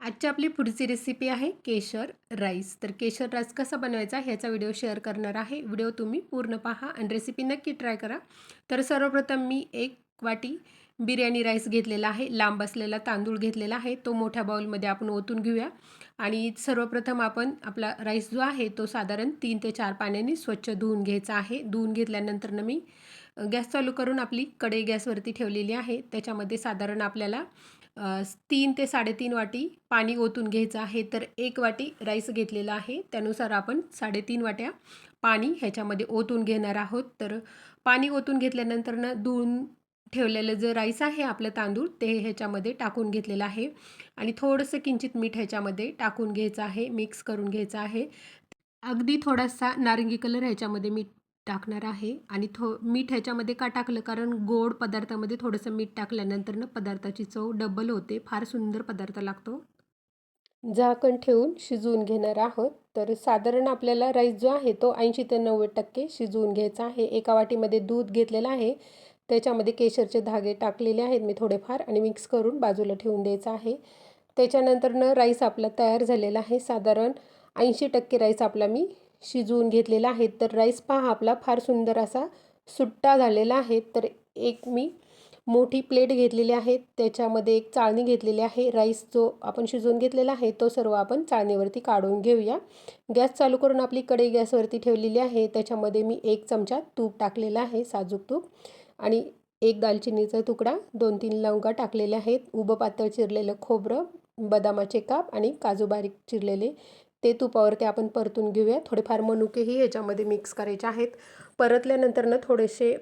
आजची आपली पुढची रेसिपी आहे केशर राईस. तर केशर राईस कसा बनवायचा ह्याचा व्हिडिओ शेअर करणार आहे. व्हिडिओ तुम्ही पूर्ण पहा आणि रेसिपी नक्की ट्राय करा. तर सर्वप्रथम मी एक वाटी बिर्याणी राईस घेतलेला आहे. लांब असलेला तांदूळ घेतलेला आहे. तो मोठ्या बाउलमध्ये आपण ओतून घेऊया. आणि सर्वप्रथम आपण आपला राईस जो आहे तो साधारण 3 ते 4 पाण्याने स्वच्छ धुवून घ्यायचा आहे. धुवून घेतल्यानंतर मी गॅस चालू करून आपली कढई गॅसवरती ठेवलेली आहे. त्याच्यामध्ये साधारण आपल्याला 3 ते 3.5 वाटी पाणी ओतून घ्यायचं आहे. तर 1 वाटी राईस घेतलेला आहे, त्यानुसार आपण 3.5 वाट्या पाणी ह्याच्यामध्ये ओतून घेणार आहोत. तर पाणी ओतून घेतल्यानंतर धुवून ठेवलेलं जे राईस आहे आपलं तांदूळ ते ह्याच्यामध्ये टाकून घेतलेलं आहे आणि थोडंसं किंचित मीठ ह्याच्यामध्ये टाकून घ्यायचं आहे, मिक्स करून घ्यायचं आहे. अगदी थोडासा नारंगी कलर ह्याच्यामध्ये मी टाकणार आहे आणि मीठ ह्याच्यामध्ये का टाकलं, कारण गोड पदार्थामध्ये थोडंसं मीठ टाकल्यानंतर पदार्थाची चव डबल होते, फार सुंदर पदार्थ लागतो. झाकण ठेवून शिजवून घेणार आहोत. तर साधारण आपल्याला राईस जो आहे तो 80 ते 90% शिजवून घ्यायचा आहे. एका वाटीमध्ये दूध घेतलेलं आहे, त्याच्यामध्ये केशरचे धागे टाकलेले आहेत मी थोडेफार आणि मिक्स करून बाजूला ठेवून द्यायचं आहे. त्याच्यानंतर राईस आपला तयार झालेला आहे. साधारण 80% राईस आपला मी शिजवून घेतलेला आहे. तर राईस पहा आपला फार सुंदर असा सुट्टा झालेला आहे. तर एक मी मोठी प्लेट घेतलेली आहे, त्याच्यामध्ये एक चाळणी घेतलेली आहे. राईस जो आपण शिजवून घेतलेला आहे तो सर्व आपण चाळणीवरती काढून घेऊया. गॅस चालू करून आपली कढई गॅसवरती ठेवलेली आहे. त्याच्यामध्ये मी 1 चमचा तूप टाकलेला आहे, साजूक तूप, आणि 1 दालचिनीचा तुकडा, 2-3 लवंगा टाकलेल्या आहेत, उभं पातळ चिरलेलं खोबरं, बदामाचे काप आणि काजू बारीक चिरलेले, ते तुपावरती आपण परतून घेऊया. थोडेफार मनुकेही ह्याच्यामध्ये मिक्स करायचे आहेत. परतल्यानंतर थोडेसे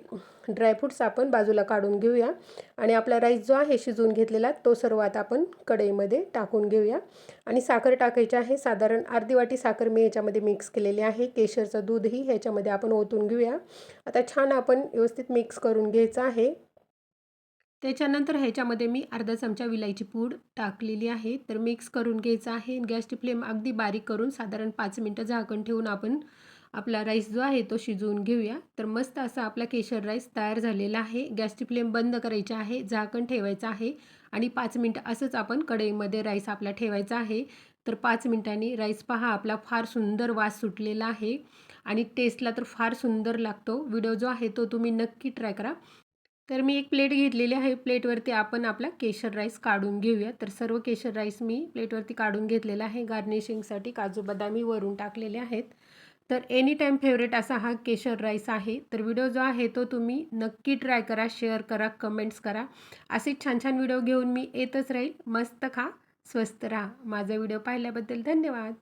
ड्रायफ्रूट्स आपण बाजूला काढून घेऊया आणि आपला राईस जो आहे शिजवून घेतलेला तो सर्व आता आपण कढईमध्ये टाकून घेऊया आणि साखर टाकायची आहे. साधारण अर्धी वाटी साखर मी ह्याच्यामध्ये मिक्स केलेली आहे. केशरचं दूधही ह्याच्यामध्ये आपण ओतून घेऊया. आता छान आपण व्यवस्थित मिक्स करून घ्यायचं आहे. त्याच्यानंतर ह्याच्यामध्ये मी अर्धा चमचा विलायची पूड टाकलेली आहे. तर मिक्स करून घ्यायचं आहे. गॅसची फ्लेम अगदी बारीक करून साधारण 5 मिनटं झाकण ठेवून आपण आपला राईस जो आहे तो शिजवून घेऊया. तर मस्त असा आपला केशर राईस तयार झालेला आहे. गॅसची फ्लेम बंद करायची आहे, झाकण ठेवायचं आहे आणि 5 मिनटं असंच आपण कढईमध्ये राईस आपला ठेवायचा आहे. तर 5 मिनिटांनी राईस पहा आपला फार सुंदर वास सुटलेला आहे आणि टेस्टला तर फार सुंदर लागतो. व्हिडिओ जो आहे तो तुम्ही नक्की ट्राय करा. तर मी एक प्लेट घेतलेली आहे. प्लेटवरती आपण आपला केशर राईस काढून घेऊया. तर सर्व केशर राईस मी प्लेटवरती काढून घेतलेला आहे. गार्निशिंगसाठी काजू बदामी वरून टाकलेले आहेत. तर एनी टाईम फेवरेट असा हा केशर राईस आहे. तर व्हिडिओ जो आहे तो तुम्ही नक्की ट्राय करा, शेअर करा, कमेंट्स करा. असे छान छान व्हिडिओ घेऊन मी येतच राहील. मस्त खा, स्वस्त राहा. माझा व्हिडिओ पाहिल्याबद्दल धन्यवाद.